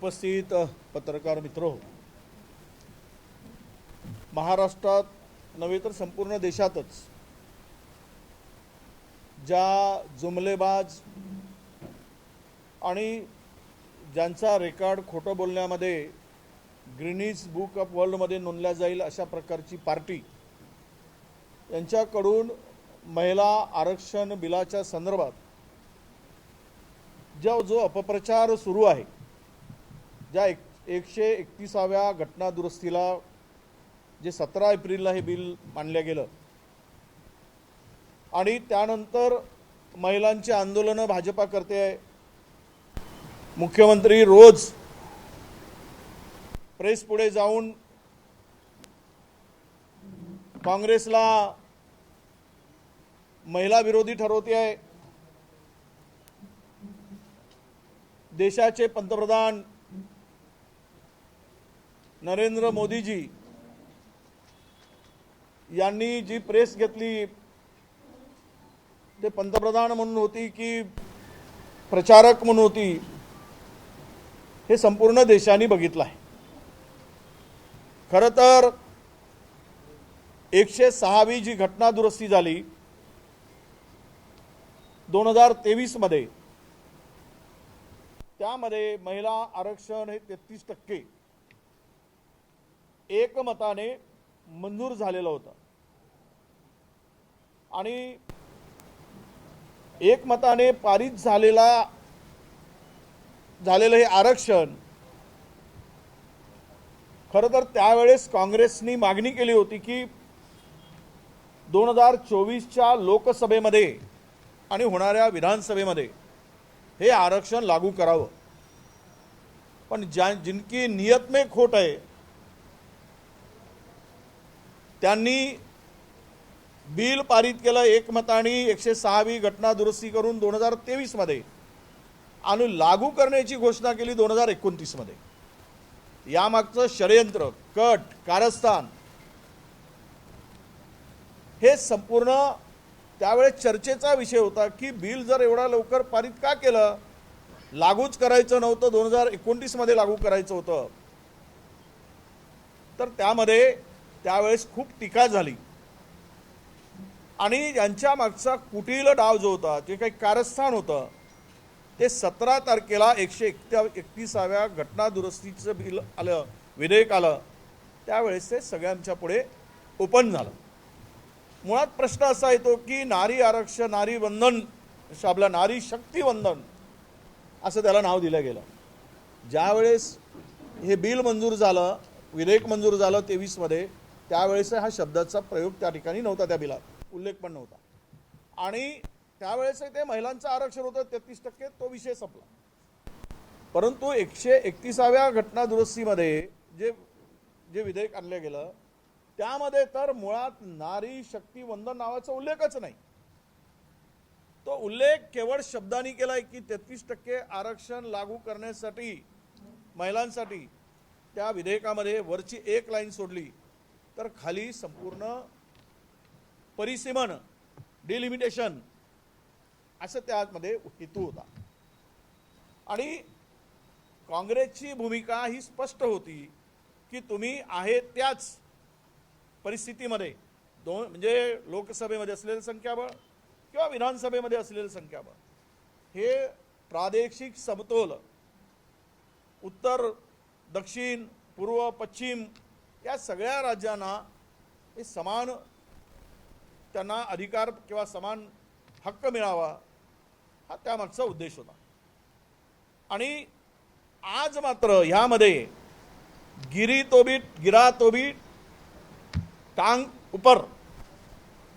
उपस्थित पत्रकार मित्रो, महाराष्ट्रात नव्हे तर संपूर्ण देशातच ज्या जुमलेबाज आणि ज्यांचा रेकॉर्ड खोटं बोलण्यामध्ये गिनीज बुक ऑफ वर्ल्डमध्ये नोंदल्या जाईल अशा प्रकारची पार्टी यांच्याकडून महिला आरक्षण बिलाच्या संदर्भात जो अपप्रचार सुरू आहे, ज्या 131व्या घटना दुरुस्तीला जे 17 एप्रिलला हे बिल मांडलं गेलं आणि त्यानंतर महिलांचे आंदोलन भाजपा करते आहे। मुख्यमंत्री रोज प्रेस पुढे जाऊन काँग्रेसला महिला विरोधी ठरवते आहे। देशाचे पंतप्रधान नरेंद्र मोदीजी यांनी जी प्रेस घेतली ते पंतप्रधान म्हणून होती की प्रचारक म्हणून होती, हे संपूर्ण देशाने बघितलं आहे। खरं तर 106वी जी घटना दुरुस्ती झाली 2023 मध्ये, त्यामध्ये महिला आरक्षण हे 33% एकमताने मंजूर झालेलं होतं आणि एकमताने पारित झालेलं हे आरक्षण खरं तर त्यावेळेस काँग्रेसनी मागणी केली होती की 2024च्या लोकसभेमध्ये आणि होणाऱ्या विधानसभेमध्ये हे आरक्षण लागू करावं। पण जिनकी नियत में खोट आहे त्यांनी बिल पारित केलं एकमताने 106वी घटना दुरुस्ती करून 2023 मध्ये आणि लागू करण्याची घोषणा केली 2029 मध्ये। यामागचं षडयंत्र, कट, कारस्थान हे संपूर्ण त्यावेळेस चर्चेचा विषय होता की बिल जर एवढा लवकर पारित का केलं, लागूच करायचं नव्हतं, 2029 मध्ये लागू करायचं होतं। तर त्यामध्ये त्यावेळेस खूप टीका झाली आणि यांच्या मागचा कुटील डाव जो होता, जे काही कारस्थान होतं, ते 17 तारखेला 131व्या घटना दुरुस्तीचं बिल आलं, विधेयक आलं, त्यावेळेस ते सगळ्यांच्या पुढे ओपन झालं। मुळात प्रश्न असा येतो की नारी आरक्षण, नारी वंदन, आपलं नारी शक्ती वंदन असं त्याला नाव दिलं गेलं। ज्यावेळेस हे बिल मंजूर झालं, विधेयक मंजूर झालं 23 मध्ये, त्यावेळेस हा शब्दाचा प्रयोग त्या ठिकाणी नव्हता, त्या बिलात उल्लेख पण नव्हता आणि त्यावेळेस ते महिलांचं आरक्षण होतं 33%, तो विषय संपला। परंतु 131व्या घटना दुरुस्तीमध्ये जे विधेयक आणलं गेलं त्यामध्ये तर मुळात नारी शक्ती वंदन नावाचा उल्लेखच नाही। तो उल्लेख केवळ शब्दांनी केलाय की 33% आरक्षण लागू करण्यासाठी महिलांसाठी त्या विधेयकामध्ये वरची एक लाईन सोडली तर खाली संपूर्ण परिसीमन, डिलिमिटेशन असं त्यामध्ये हेतू होता आणि काँग्रेसची भूमिका ही स्पष्ट होती की तुम्ही आहे त्याच परिस्थितीमध्ये म्हणजे लोकसभेमध्ये असलेलं संख्याबळ किंवा विधानसभेमध्ये असलेलं संख्याबळ हे प्रादेशिक समतोल, उत्तर, दक्षिण, पूर्व, पश्चिम या सगळ्या राज्यांना हे समान त्यांना अधिकार किंवा समान हक्क मिळावा, हा त्यामागचा उद्देश होता। आणि आज मात्र ह्यामध्ये गिरा तो भी टांग ऊपर,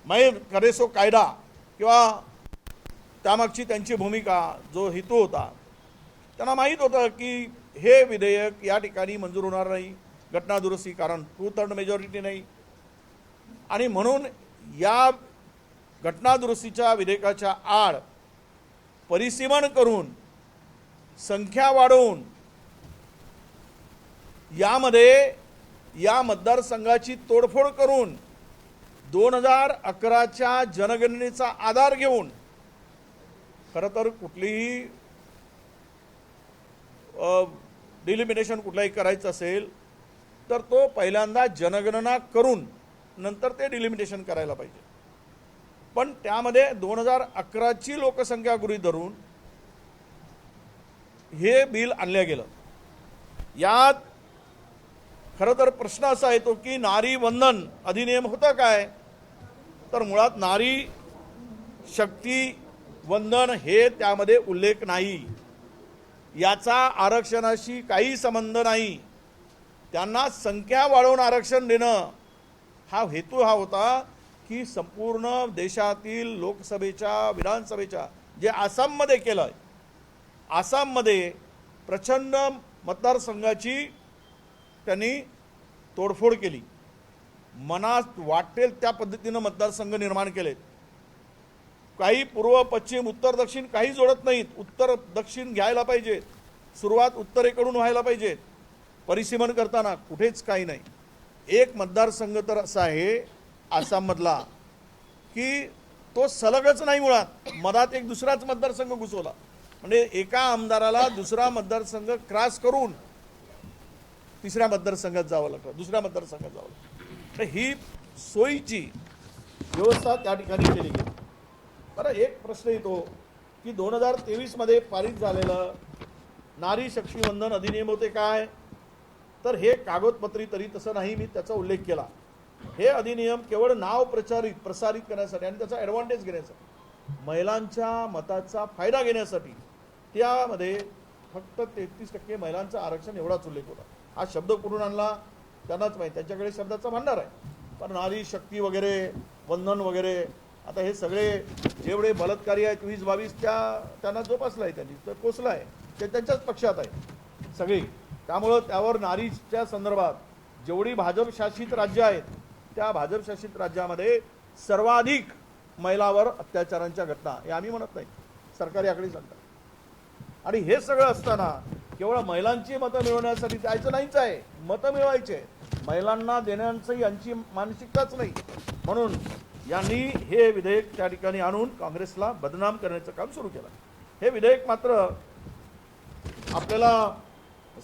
मैं करे सो कायदा किंवा त्यामागची त्यांची भूमिका, जो हेतू होता, त्यांना माहीत होतं की हे विधेयक या ठिकाणी मंजूर होणार नाही, घटना दुरुस्ती, कारण 2/3 मेजॉरिटी नाही आणि म्हणून या घटना दुरुस्तीच्या विधेयकाच्या आड परिसीमन करून, संख्या वाढवून यामध्ये या मतदारसंघाची तोडफोड करून 2011च्या जनगणनेचा आधार घेऊन खरं तर कुठलीही डिलिमिटेशन कुठलाही करायचं असेल तर तो पहिल्यांदा जनगणना करून नंतर ते डिलिमिटेशन करायला पाहिजे. पण त्यामध्ये 2011ची लोकसंख्या गृहीत धरून हे बिल आणलं गेलं. यात खरं तर प्रश्न असा येतो की नारी वंदन अधिनियम होतं काय, तर मुळात नारी शक्ती वंदन हे त्यामध्ये उल्लेख नाही. याचा आरक्षणाशी काही संबंध नाही. त्यांना संख्या वाढवून आरक्षण देणं हा हेतू हा होता की संपूर्ण देशातील लोकसभेच्या विधानसभेच्या जे आसाममध्ये केलं आहे, आसाममध्ये प्रचंड मतदारसंघाची त्यांनी तोडफोड केली. मनात वाटेल त्या पद्धतीनं मतदारसंघ निर्माण केलेत. काही पूर्व पश्चिम उत्तर दक्षिण काही जोडत नाहीत. उत्तर दक्षिण घ्यायला पाहिजे, सुरुवात उत्तरेकडून व्हायला पाहिजे. परिसीमन करताना कुठेच काही नाही. एक मतदारसंघ तर असा आहे आसाममधला की तो सलगच नाही, मुळात मधात एक दुसराच मतदारसंघ घुसवला. म्हणजे एका आमदाराला दुसरा मतदारसंघ क्रॉस करून तिसऱ्या मतदारसंघात जावं लागतं, दुसऱ्या मतदारसंघात जावं लागतं. तर ही सोयीची व्यवस्था त्या ठिकाणी केली गेली. बरं, एक प्रश्न येतो की 2023मध्ये पारित झालेलं नारी शक्ती वंदन अधिनियम होते काय, तर हे कागदपत्री तरी तसं नाही, मी त्याचा उल्लेख केला. हे अधिनियम केवळ नाव प्रसारित करण्यासाठी आणि त्याचा ॲडव्हान्टेज घेण्यासाठी, महिलांच्या मताचा फायदा घेण्यासाठी त्यामध्ये फक्त 33% महिलांचं आरक्षण एवढाच उल्लेख होता. हा शब्द कुठून आणला त्यांनाच माहीत, त्यांच्याकडे शब्दाचा भांडार आहे. पण नारी शक्ती वगैरे वंदन वगैरे आता हे सगळे जेवढे बलात्कारी आहेत 20-22 त्यांना जोपासला आहे, त्यांनी तर पोचला आहे, ते त्यांच्याच पक्षात आहे सगळी. त्यामुळं त्यावर नारीच्या संदर्भात जेवढी भाजप शासित राज्य आहेत त्या भाजप शासित राज्यामध्ये सर्वाधिक महिलावर अत्याचारांच्या घटना, हे आम्ही म्हणत नाही, सरकारी आकडे सांगतात. आणि हे सगळं असताना केवळ महिलांची मतं मिळवण्यासाठी जायचं नाहीच आहे, मतं मिळवायचे महिलांना देण्याची यांची मानसिकताच नाही. म्हणून यांनी हे विधेयक त्या ठिकाणी आणून काँग्रेसला बदनाम करण्याचं काम सुरू केलं. हे विधेयक मात्र आपल्याला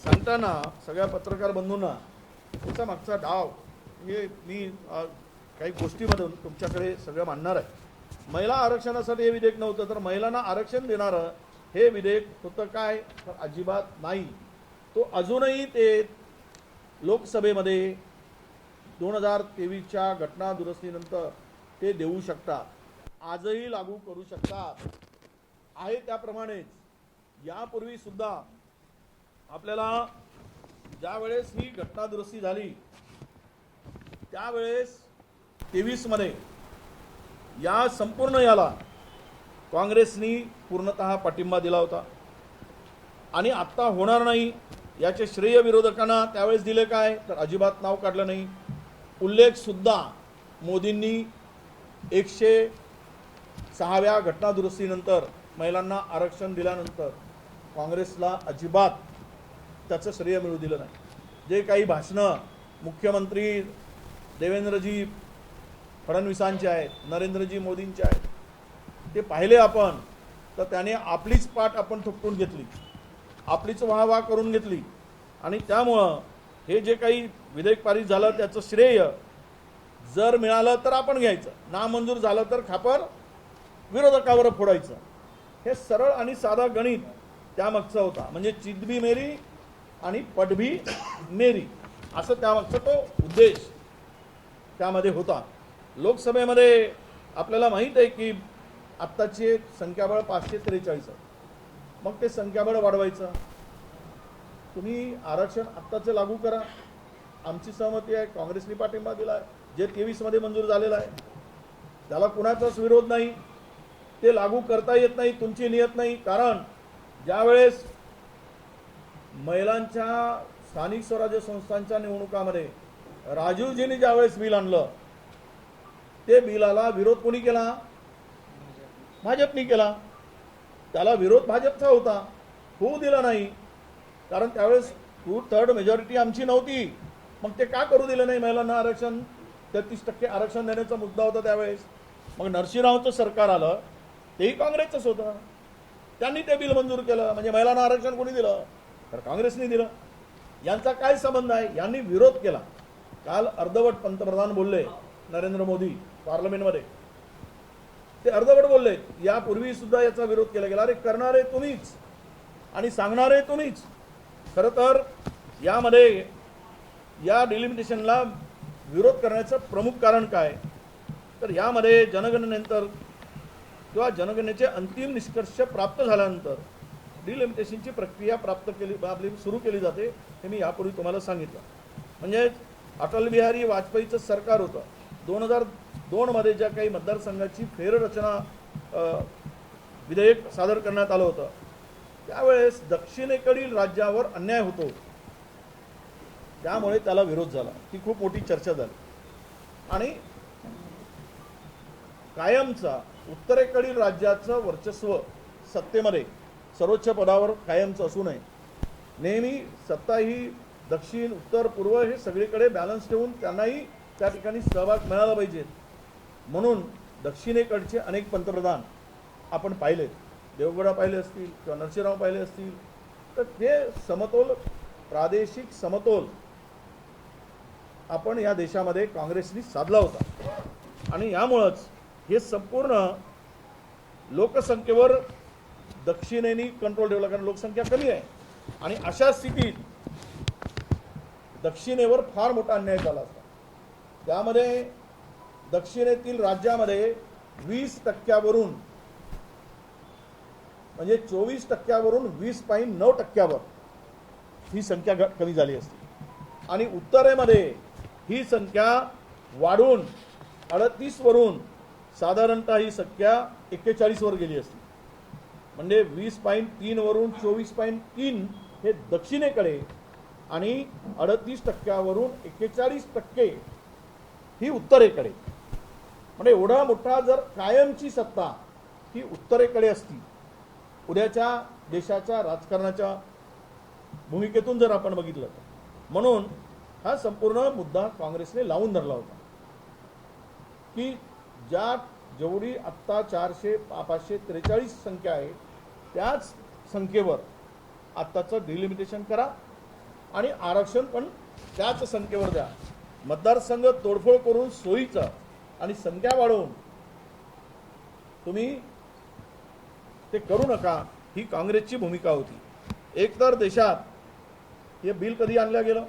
सांगताना सगळ्या पत्रकार बंधूंना त्याचा मागचा डाव हे मी काही गोष्टीमधून तुमच्याकडे सगळं मांडणार आहे. महिला आरक्षणासाठी हे विधेयक नव्हतं, तर महिलांना आरक्षण देणारं हे विधेयक होतं काय, तर अजिबात नाही. तो अजूनही ते लोकसभेमध्ये 2023च्या घटना दुरुस्तीनंतर ते देऊ शकतात, आजही लागू करू शकतात. आहे त्याप्रमाणेच यापूर्वी सुद्धा आपल्याला ज्यावेळेस ही घटना दुरुस्ती झाली त्यावेळेस 23मध्ये या संपूर्ण याला काँग्रेसनी पूर्णतः पाठिंबा दिला होता. आणि आत्ता होणार नाही याचे श्रेय विरोधकांना त्यावेळेस दिले काय, तर अजिबात नाव काढलं नाही. उल्लेख सुद्धा मोदींनी 106व्या घटना दुरुस्तीनंतर महिलांना आरक्षण दिल्यानंतर काँग्रेसला अजिबात त्याचं श्रेय मिळू दिलं नाही. जे काही भाषणं मुख्यमंत्री देवेंद्रजी फडणवीसांचे आहेत, नरेंद्रजी मोदींचे आहेत, ते पाहिले आपण तर त्याने आपलीच पाठ आपण थोपटून घेतली, आपलीच वाहवा करून घेतली. आणि त्यामुळं हे जे काही विधेयक पारित झालं त्याचं श्रेय जर मिळालं तर आपण घ्यायचं, नामंजूर झालं तर खापर विरोधकावर फोडायचं. हे सरळ आणि साधा गणित त्यामागचा होता. म्हणजे चितबी मेरी आणि पटबी मेरी असं त्यामागचा तो उद्देश त्यामध्ये होता. लोकसभेमध्ये आपल्याला माहीत आहे की आत्ताचे संख्याबळ 543 आहे. मग ते संख्याबळ वाढवायचं. तुम्ही आरक्षण आत्ताचं लागू करा, आमची सहमती आहे, काँग्रेसने पाठिंबा दिला आहे. जे 23मध्ये मंजूर झालेलं आहे त्याला कुणाचाच विरोध नाही. ते लागू करता येत नाही, तुमची नियत नाही. कारण ज्यावेळेस महिलांच्या स्थानिक स्वराज्य संस्थांच्या निवडणुकामध्ये राजीवजींनी ज्यावेळेस बिल आणलं, ते बिलाला विरोध कोणी केला? भाजपनी केला. त्याला विरोध भाजपचा होता, होऊ दिला नाही. कारण त्यावेळेस 2/3 मेजॉरिटी आमची नव्हती. मग ते का करू दिलं नाही महिलांना आरक्षण? 33% आरक्षण देण्याचा मुद्दा होता त्यावेळेस. मग नरसिंहरावचं सरकार आलं, तेही काँग्रेसचंच होतं, त्यांनी ते बिल मंजूर केलं. म्हणजे महिलांना आरक्षण कोणी दिलं? तर काँग्रेसने दिलं. यांचा काय संबंध आहे? यांनी विरोध केला. काल अर्धवट पंतप्रधान बोलले नरेंद्र मोदी पार्लमेंटमध्ये, ते अर्धवट बोलले. यापूर्वी सुद्धा याचा विरोध केला गेला. अरे करणारे तुम्हीच आणि सांगणारे तुम्हीच. खरं तर यामध्ये या डिलिमिटेशनला विरोध करण्याचं प्रमुख कारण काय? तर यामध्ये जनगणनेनंतर किंवा जनगणनेचे अंतिम निष्कर्ष प्राप्त झाल्यानंतर डिलिमिटेशनची प्रक्रिया आपली सुरू केली जाते. हे मी यापूर्वी तुम्हाला सांगितलं. म्हणजे अटल बिहारी वाजपेयीचं सरकार होतं. 2002 मध्ये ज्या काही मतदारसंघाची फेररचना विधेयक सादर करण्यात आलं होतं, त्यावेळेस दक्षिणेकडील राज्यावर अन्याय होतो, त्यामुळे त्याला विरोध झाला. ती खूप मोठी चर्चा झाली. आणि कायमचा उत्तरेकडील राज्याचं वर्चस्व सत्तेमध्ये सर्वोच्च पदावर कायमचं असू नये. नेहमी सत्ता ही दक्षिण उत्तर पूर्व हे सगळीकडे बॅलन्स ठेवून त्यांनाही त्या ठिकाणी सहभाग मिळाला पाहिजे. म्हणून दक्षिणेकडचे अनेक पंतप्रधान आपण पाहिले, देवगौडा पाहिले असतील किंवा नरसिंहराव पाहिले असतील, तर ते समतोल, प्रादेशिक समतोल आपण या देशामध्ये काँग्रेसनी साधला होता. आणि यामुळंच हे संपूर्ण लोकसंख्येवर दक्षिणेने कंट्रोल ठेवला, कारण लोकसंख्या कमी आहे. आणि अशा स्थितीत दक्षिणेवर फार मोठा अन्याय झाला असता. त्यामध्ये दक्षिणेतील राज्यामध्ये 20% म्हणजे 24% 20.9% ही संख्या कमी झाली असती. आणि उत्तरेमध्ये ही संख्या वाढून 38 साधारणतः ही संख्या 41 गेली असती. म्हणजे 20.3 वरून 24.3 हे दक्षिणेकडे आणि 38% 41% ही उत्तरेकडे. म्हणजे एवढा मोठा जर कायमची सत्ता ही उत्तरेकडे असती, उद्याच्या देशाच्या राजकारणाच्या भूमिकेतून जर आपण बघितलं तर, म्हणून हा संपूर्ण मुद्दा काँग्रेसने लावून धरला होता की जेवढी आत्ता 543 संख्या आहे त्याच संख्येवर आत्ताचं डिलिमिटेशन करा आणि आरक्षण पण त्याच संख्येवर द्या. मतदारसंघ तोडफोड करून सोयीचं आणि संख्या वाढवून तुम्ही ते करू नका, ही काँग्रेसची भूमिका होती. एकतर देशात हे बिल कधी आणलं गेलं?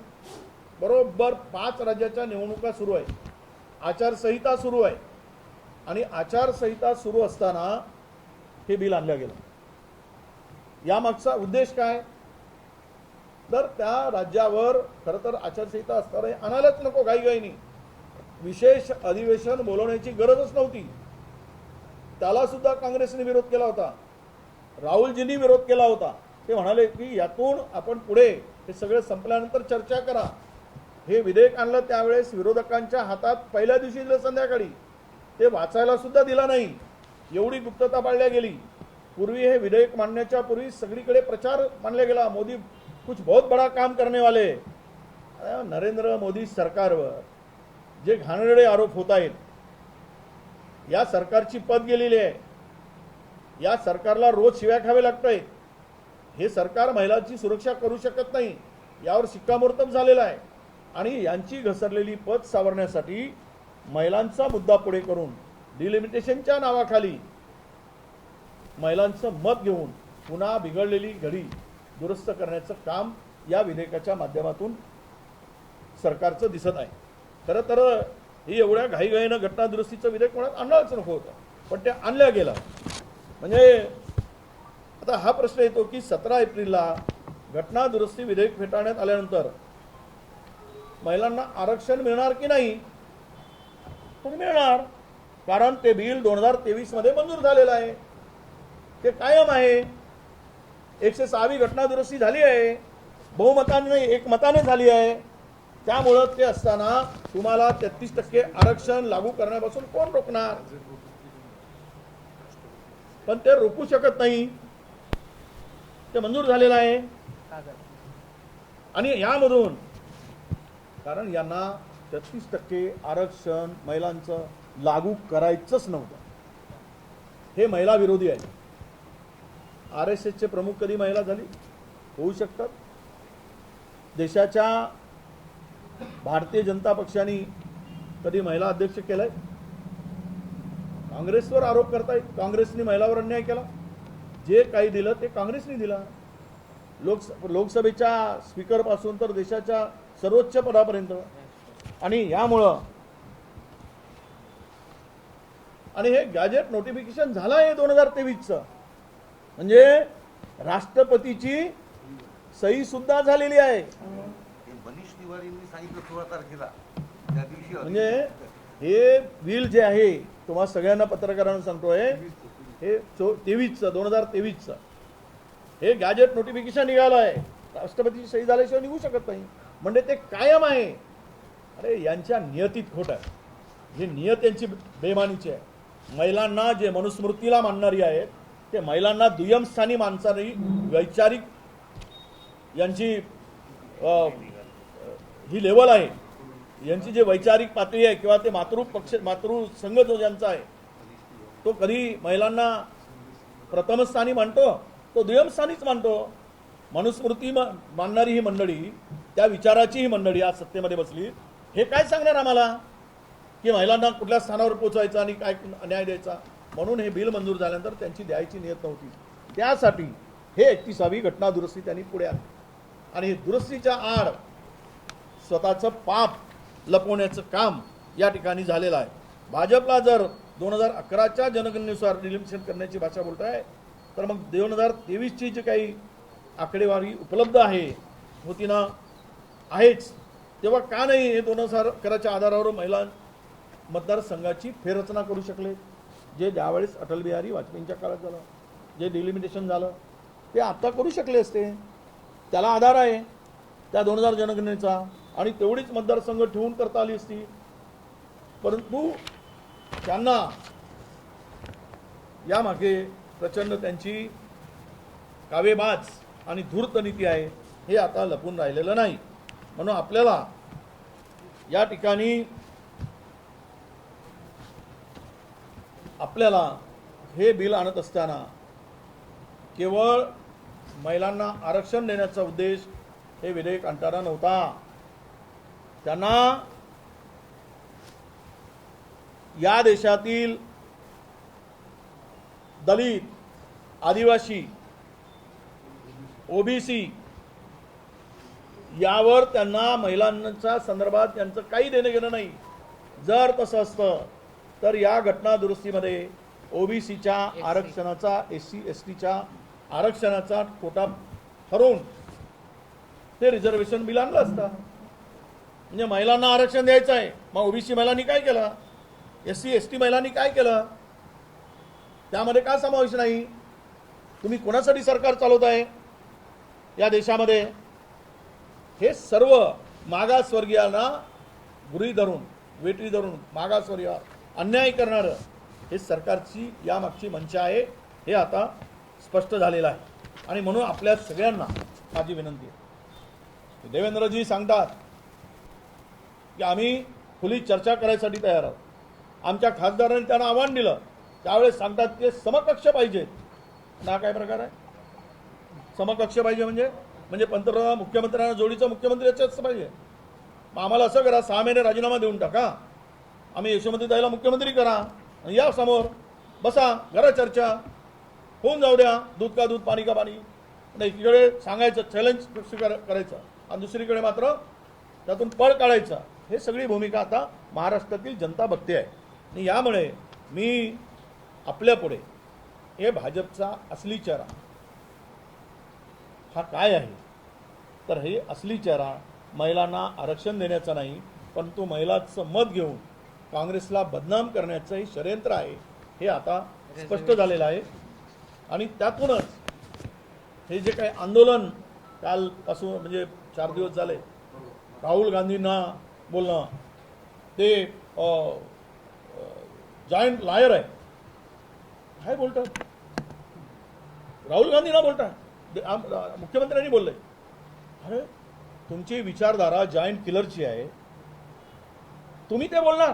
बरोबर 5 राज्याच्या निवडणुका सुरू आहे, आचारसंहिता सुरू आहे. आणि आचारसंहिता सुरू असताना हे बिल आणलं गेलं. यामागचा उद्देश काय? तर त्या राज्यावर खरं तर आचारसंहिता असताना आणायलाच नको घाईघाईनी. विशेष अधिवेशन बोलवण्याची गरजच नव्हती. त्याला सुद्धा काँग्रेसने विरोध केला होता, राहुलजींनी विरोध केला होता. ते म्हणाले की यातून आपण पुढे हे सगळं संपल्यानंतर चर्चा करा. हे विधेयक आणलं त्यावेळेस विरोधकांच्या हातात पहिल्या दिवशी दिलं संध्याकाळी, ते वाचायला सुद्धा दिला नाही, एवढी गुप्तता पाळल्या गेली. पूर्वी हे विधेयक मांडण्याच्या पूर्वी सगळीकडे प्रचार मानला गेला, मोदी कुछ बहुत बड़ा काम करने वाले. नरेंद्र मोदी सरकारवर जे घाणेरडे आरोप होत आहेत, या सरकारची पद गेलेली आहे, या सरकारला रोज शिव्या खावे लागतंय, हे सरकार महिलांची सुरक्षा करू शकत नाही, यावर शिक्कामोर्तब झालेला आहे. आणि यांची घसरलेली पद सावरण्यासाठी महिलांचा मुद्दा पुढे करून डिलिमिटेशनच्या नावाखाली महिलांचं मत घेऊन पुन्हा बिघडलेली घडी दुरुस्त करण्याचं काम या विधेयकाच्या माध्यमातून सरकारचं दिसत आहे. खरं तर ही एवढ्या घाईघाईनं घटना दुरुस्तीचं विधेयक कोणाला आणणारच नको होतं, पण ते आणलं गेलं. म्हणजे आता हा प्रश्न येतो की 17 एप्रिलला घटना दुरुस्ती विधेयक फेटाळण्यात आल्यानंतर महिलांना आरक्षण मिळणार की नाही? तर मिळणार, कारण ते बिल 2023 मध्ये मंजूर झालेलं आहे, ते कायम आहे. 106वी घटना दुरुस्ती झाली आहे, बहुमताने नाही एकमताने झाली आहे. त्यामुळं ते असताना तुम्हाला 33% आरक्षण लागू करण्यापासून कोण रोखणार? पण ते रोखू शकत नाही, ते मंजूर झालेलं आहे. आणि यामधून कारण यांना 33% आरक्षण महिलांचं लागू करायचंच नव्हतं. हे महिला विरोधी आहे. RSSचे प्रमुख कधी महिला झाली? होऊ शकतात. देशाच्या भारतीय जनता पक्षाने कधी महिला अध्यक्ष केलाय? काँग्रेसवर आरोप करतायत काँग्रेसने महिलावर अन्याय केला. जे काही दिलं ते काँग्रेसने दिलं. लोकसभेच्या स्पीकर पासून तर देशाच्या सर्वोच्च पदापर्यंत. आणि यामुळं आणि हे गॅजेट नोटिफिकेशन झालं आहे 2023चं, म्हणजे राष्ट्रपतीची सही सुद्धा झालेली आहे. मनीष तिवारींनी सांगितलं 16 तारखेला त्या दिवशी. म्हणजे हे बिल जे आहे, तुम्हाला सगळ्यांना पत्रकारांना सांगतोय, हे 2023चं हे गॅजेट नोटिफिकेशन निघालं आहे. राष्ट्रपतीची सही झाल्याशिवाय निघू शकत नाही. म्हणजे ते कायम आहे. अरे यांच्या नियतीत खोट आहे. ही नियत यांची बेमानीची आहे. महिलांना जे मनुस्मृतीला मानणारी आहेत, ते महिलांना दुय्यम स्थानी मानणारी वैचारिक यांची ही लेवल आहे. यांची जे वैचारिक पातळी आहे किंवा ते मातृसंघ जो ज्यांचा आहे, तो कधी महिलांना प्रथम स्थानी मानतो, तो दुय्यम स्थानीच मानतो. मनुस्मृती मानणारी ही मंडळी, त्या विचाराची ही मंडळी आज सत्तेमध्ये बसली. हे काय सांगणार आम्हाला की महिलांना कुठल्या स्थानावर पोहोचवायचं आणि काय न्याय द्यायचा? म्हणून हे बिल मंजूर झाल्यानंतर त्यांची द्यायची नियत नव्हती. त्यासाठी हे 31वी घटना दुरुस्ती त्यांनी पुढे आणली. आणि दुरुस्तीच्या आड स्वतःचं पाप लपवण्याचं काम या ठिकाणी झालेलं आहे. भाजपला जर 2011च्या जनगणनेनुसार डिलिमिटेशन करण्याची भाषा बोलत आहे, तर मग 2023ची जी काही आकडेवारी उपलब्ध आहे, होती ना, आहेच, तेव्हा का नाही हे 2011च्या आधारावर महिला मतदारसंघाची फेररचना करू शकले? जे त्यावेळेस अटल बिहारी वाजपेयींच्या काळात झालं, जे डिलिमिटेशन झालं, ते आता करू शकले असते. त्याला आधार आहे त्या 2000 जनगणनेचा, आणि तेवढीच मतदारसंघ ठेवून करता आली असती. परंतु त्यांना यामागे प्रचंड त्यांची कावेबाज आणि धूर्त नीती आहे, हे आता लपून राहिलेलं नाही. म्हणून आपल्याला या ठिकाणी हे बिल आणत असताना केवळ महिलांना आरक्षण देण्याचा उद्देश हे विधेयक आणताना नव्हता. त्यांना या देशातील दलित, आदिवासी, ओबीसी यावर त्यांना महिलांच्या संदर्भात त्यांचं काही देणं घेणं नाही. जर तसं असतं तर या घटना दुरुस्तीमध्ये ओबीसीच्या आरक्षणाचा, SC STच्या आरक्षणाचा कोटा ठरवून ते रिझर्वेशन बिल आणलं असतं. म्हणजे महिलांना आरक्षण द्यायचं आहे, मग ओबीसी महिलांनी काय केलं? SC ST महिलांनी काय केलं? त्यामध्ये का समावेश नाही? तुम्ही कोणासाठी सरकार चालवत आहे या देशामध्ये? हे सर्व मागासवर्गीयांना गुरी धरून, वेटरी धरून मागासवर्गीय अन्याय करणारं हे सरकारची यामागची मंशा आहे. हे आता स्पष्ट झालेलं आहे. आणि म्हणून आपल्या सगळ्यांना माझी विनंती आहे, देवेंद्रजी सांगतात की आम्ही खुली चर्चा करायसाठी तयार आहोत. आमच्या खासदारांनी त्यांना आव्हान दिलं, त्यावेळेस सांगतात की समकक्ष पाहिजेत. ना काय प्रकार आहे? समकक्ष पाहिजे म्हणजे पंतप्रधान मुख्यमंत्र्यांना जोडीचा मुख्यमंत्री असं पाहिजे. मग आम्हाला असं करा, 6 महिने राजीनामा देऊन टाका, आम्ही यशोमतीताईला मुख्यमंत्री करा, या समोर बसा, घरा चर्चा होऊन जाऊ द्या. दूध का दूध, पाणी का पाणी. एकीकडे सांगायचं, चॅलेंज करायचं, आणि दुसरीकडे मात्र त्यातून पळ काढायचा. हे सगळी भूमिका आता महाराष्ट्रातील जनता बघते आहे. आणि यामुळे मी आपल्यापुढे हे भाजपचा असली चेहरा हा काय आहे, तर हे असली चेहरा महिलांना आरक्षण देण्याचा नाही, परंतु महिलांचं मत घेऊन काँग्रेसला बदनाम करण्याचं हे षडयंत्र आहे, हे आता स्पष्ट झालेलं आहे. आणि त्यातूनच हे जे काही आंदोलन कालपासून म्हणजे 4 दिवस झाले, राहुल गांधींना बोलणं, ते जायंट लायर आहे, काय बोलतात? राहुल गांधींना बोलतात, मुख्यमंत्र्यांनी बोलले. अरे तुमची विचारधारा जायंट किलरची आहे, तुम्ही ते बोलणार?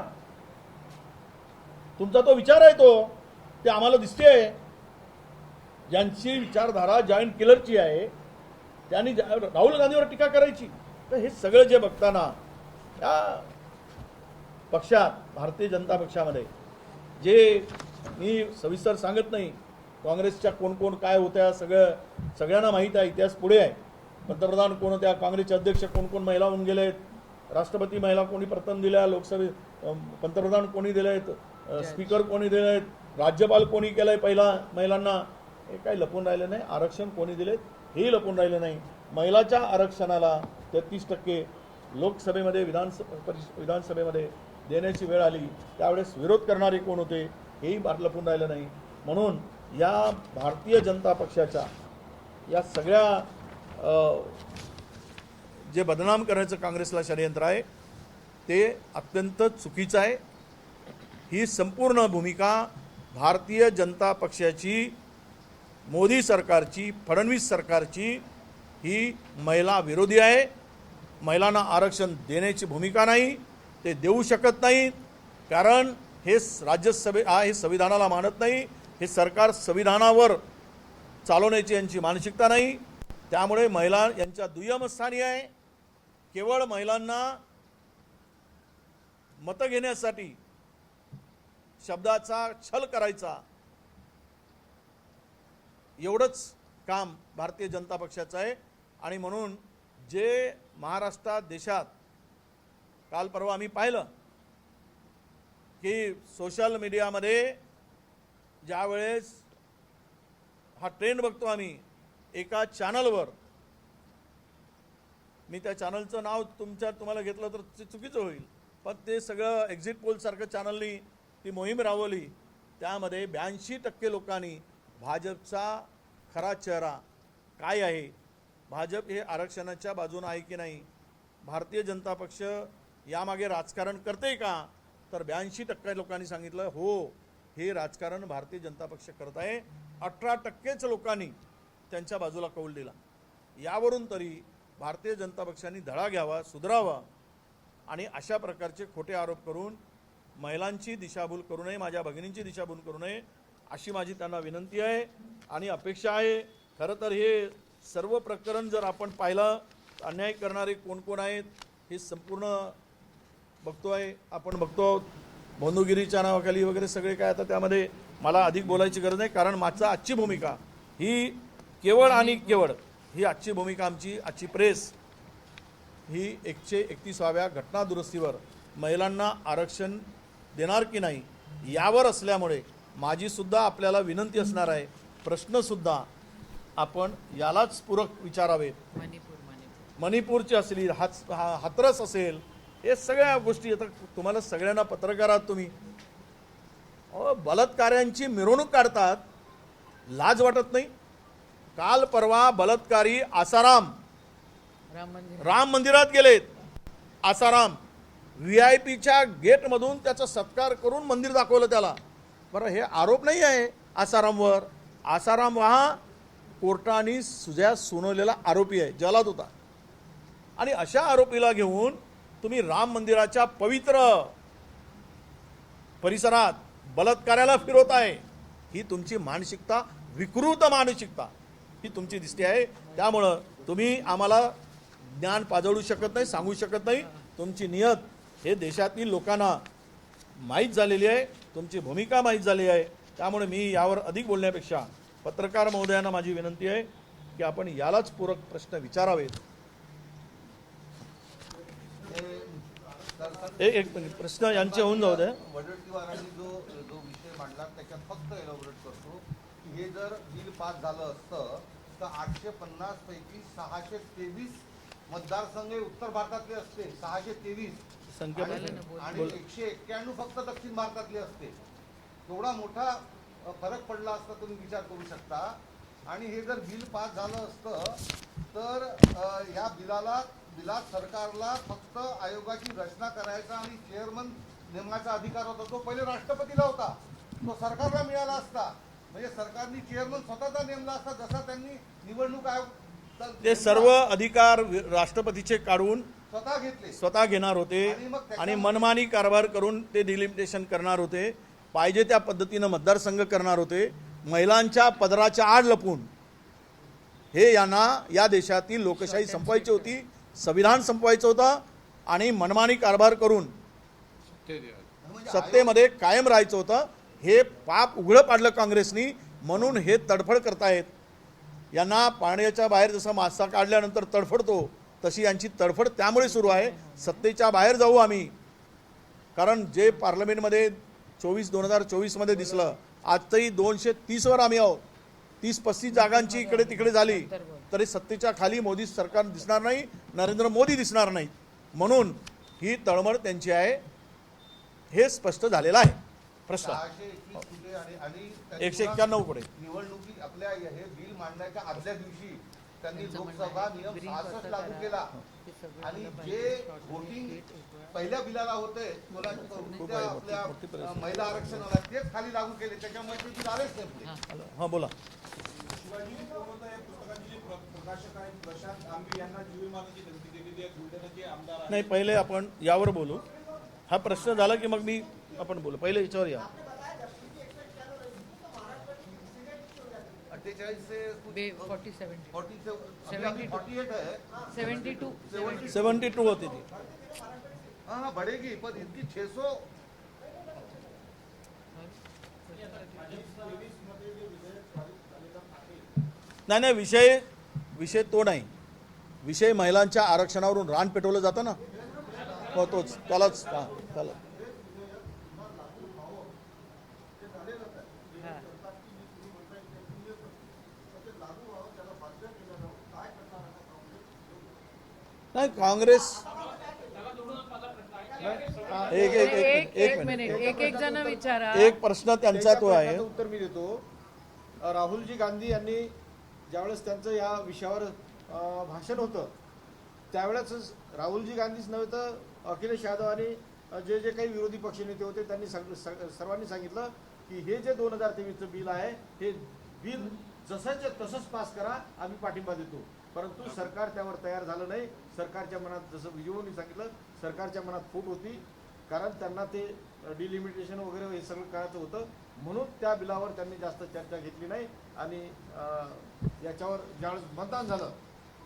तुमचा तो विचार आहे, ते आम्हाला दिसते. ज्यांची विचारधारा जायंट किलरची आहे त्यांनी राहुल गांधीवर टीका करायची. तर हे सगळं जे बघताना या पक्षात भारतीय जनता पक्षामध्ये जे मी सविस्तर सांगत नाही, काँग्रेसच्या कोण कोण काय होत्या सगळ्यांना माहीत आहे, इतिहास पुढे आहे. पंतप्रधान कोण होत्या, काँग्रेसचे अध्यक्ष कोण कोण महिला होऊन गेलेत, राष्ट्रपती महिला कोणी प्रथम दिल्या, लोकसभेत पंतप्रधान कोणी दिलेत, स्पीकर कोणी दिलेत, राज्यपाल कोणी केलंय पहिला महिलांना, हे काही लपून राहिलं नाही. आरक्षण कोणी दिलेत हेही लपून राहिलं नाही. महिलाच्या आरक्षणाला 33% लोकसभेमध्ये विधानसभेमध्ये देण्याची वेळ आली, त्यावेळेस विरोध करणारे कोण होते हेही लपून राहिलं नाही. म्हणून या भारतीय जनता पक्षाच्या या सगळ्या जे बदनाम करायचं काँग्रेसला षडयंत्र आहे ते अत्यंत चुकीचं आहे. ही संपूर्ण भूमिका भारतीय जनता पक्षाची, मोदी सरकारची, फडणवीस सरकारची ही महिला विरोधी आहे. महिलांना आरक्षण देण्याची भूमिका नाही, ते देऊ शकत नाहीत, कारण हे हे संविधानाला मानत नाही. हे सरकार संविधानावर चालवण्याची यांची मानसिकता नाही. त्यामुळे महिला यांच्या दुय्यम स्थानी आहे. केवळ महिलांना मतं घेण्यासाठी शब्दाचा छल करायचा, एवढंच काम भारतीय जनता पक्षाचं आहे. आणि म्हणून जे महाराष्ट्रात, देशात काल परवा आम्ही पाहिलं की सोशल मीडियामध्ये ज्यावेळेस हा ट्रेंड बघतो आम्ही एका चॅनलवर, मी त्या चॅनलचं नाव तुम्हाला घेतलं तर ते चुकीचं होईल, पण ते सगळं एक्झिट पोलसारखं चॅनलनी ती मोहीम राबवली. त्यामध्ये 82% लोकांनी भाजपचा खरा चेहरा काय आहे, भाजप हे आरक्षणाच्या बाजूने आहे की नाही, भारतीय जनता पक्ष यामागे राजकारण करते का, तर 82% लोकांनी सांगितलं हो, हे राजकारण भारतीय जनता पक्ष करत आहे. 18%च लोकांनी त्यांच्या बाजूला कौल दिला. यावरून तरी भारतीय जनता पक्षाने धडा घ्यावा, सुधारावा आणि अशा प्रकारचे खोटे आरोप करून महिलांची दिशाभूल करू नये, माझ्या भगिनींची दिशाभूल करू नये, अशी माझी त्यांना विनंती आहे आणि अपेक्षा आहे. खरं तर हे सर्व प्रकरण जर आपण पाहिलं, अन्याय करणारे कोण कोण आहेत हे संपूर्ण बघतोय, आपण बघतो. बंधुगिरीच्या नावाखाली वगैरे सगळे काय, आता त्यामध्ये मला अधिक बोलायची गरज नाही, कारण माझा आजची भूमिका ही केवळ आणि केवळ ही आजची भूमिका आमची, आजची प्रेस ही 131व्या घटना दुरुस्तीवर महिलांना आरक्षण देणार की नाही यावर असल्यामुळे माझी सुद्धा आपल्याला विनंती असणार आहे, प्रश्नसुद्धा आपण यालाच पूरक विचारावेत. मणिपूरची असली, हाथरस असेल, हे सगळ्या गोष्टी आता तुम्हाला सगळ्यांना पत्रकार आहात तुम्ही, बलात्काऱ्यांची मिरवणूक काढतात, लाज वाटत नाही. काल परवा बलात्कारी आसाराम राम मंदिरात गेलेत. आसाराम VIPच्या गेटमधून त्याचा सत्कार करून मंदिर दाखवलं त्याला. बरं, हे आरोप नाही आहे आसारामवर. आसाराम हा कोर्टाने सुनावलेला आरोपी आहे, जलाद होता. आणि अशा आरोपीला घेऊन तुम्ही राम मंदिराच्या पवित्र परिसरात बलात्काराला फिरवताय. ही तुमची मानसिकता, विकृत मानसिकता ही तुमची दिसते आहे. त्यामुळं तुम्ही आम्हाला ज्ञान पाजळू शकत नाही, सांगू शकत नाही. तुमची नियत हे देशातील लोकांना माहीत झालेली आहे, तुमची भूमिका माहीत झाली आहे. त्यामुळे मी यावर अधिक बोलण्यापेक्षा पत्रकार महोदयांना माझी विनंती आहे की आपण यालाच पूरक प्रश्न विचारावेत. एक मिनिट, प्रश्न यांचे होऊन जाऊ द्या. वडेट्टीवारांनी जो विषय मांडला त्याच्यात फक्त एलॉबरेट करतो की हे जर बिल पास झालं असतं तर 850 पैकी 623 मतदारसंघ उत्तर भारतातले असते, 623 संख्या आणि 191 फक्त दक्षिण भारतातले असते. एवढा मोठा फरक पडला असता तुम्ही विचार करू शकता. आणि हे जर बिल पास झालं असतं तर या बिलात सरकारला फक्त आयोगाची रचना करायचा आणि चेअरमन नेमण्याचा अधिकार होता, तो पहिले राष्ट्रपतीला होता, तो सरकारला मिळाला असता. म्हणजे सरकारने चेअरमन स्वतःचा नेमला असता, जसा त्यांनी निवडणूक आयोग ते सर्व अधिकार राष्ट्रपतीचे काढून स्वतः घेणार होते आणि मनमानी कारभार करून ते डिलिमिटेशन करणार होते. पाहिजे त्या पद्धतीनं मतदारसंघ करणार होते. महिलांच्या पदराच्या आड लपून हे यांना या देशातील लोकशाही संपवायची होती. संविधान संपवायचं होतं आणि मनमानी कारभार करून म्हणजे सत्तेमध्ये कायम राहायचं होतं. हे पाप उघडं पाडलं काँग्रेसनी, म्हणून हे तडफड करतायत. यांना पाण्याच्या बाहेर जसं मासा काढल्यानंतर तडफडतो तशी यांची तडफड त्यामुळे सुरू आहे. सत्तेच्या बाहेर जाऊ आम्ही, कारण जे पार्लमेंटमध्ये 2024मध्ये दिसलं, आजही 230वर आम्ही आहोत. 30-35 जागांची इकडे तिकडे झाली तरी सत्तेच्या खाली मोदी सरकार दिसणार नाही, नरेंद्र मोदी दिसणार नाहीत. म्हणून ही तळमळ त्यांची आहे, हे स्पष्ट झालेलं आहे. प्रश्न 621 कुठे आणि 191 पुढे निवडणुकी आपल्या हे बिल मांडण्याच्या आदल्या दिवशी त्यांनी लोकसभा नियम 66 लागू केला आणि जे वोटिंग पहिल्या बिलाला होते आपल्या महिला आरक्षणाला तेच खाली लागू केले, त्याच्यामुळे ते बिल आलेच नाही. हां बोला. शिवाजी पूर्वतः या पुस्तकाचे जे प्रकाशक आहेत प्रशांत आंबी यांना जीवमानाची धमकी दिलेली आहे. बुलढाण्याचे आमदार आहेत. नाही, पहिले आपण यावर बोलू. हा प्रश्न झाला की मग मी आपण बोलू. पहिले याच्यावर या. 48 से 47 48 है 72 72 होती ती. हाँ बढ़ेगी पर इनकी 600 नाही नाही, विषय तो नाही. विषय महिलांच्या आरक्षणावरून रान पेटवलं जातं ना, हो तोच, त्यालाच त्याला. नाही काँग्रेस एक मिनिट एक जण विचारा. एक प्रश्न त्यांचा तो आहे. त्याचं उत्तर मी देतो. राहुलजी गांधी यांनी ज्यावेळेस त्यांचं या विषयावर भाषण होतं त्यावेळेस राहुलजी गांधीच नव्हे तर अखिलेश यादव आणि जे जे काही विरोधी पक्षनेते होते त्यांनी सर्वांनी सांगितलं की हे जे 2023चं बिल आहे हे बिल जसंच तसंच पास करा, आम्ही पाठिंबा देतो. परंतु सरकार त्यावर तयार झालं नाही. सरकारच्या मनात, जसं विजयभाऊंनी सांगितलं, सरकारच्या मनात फूट होती, कारण त्यांना ते डिलिमिटेशन वगैरे हे सगळं करायचं होतं. म्हणून त्या बिलावर त्यांनी जास्त चर्चा घेतली नाही आणि याच्यावर ज्यावेळेस मतदान झालं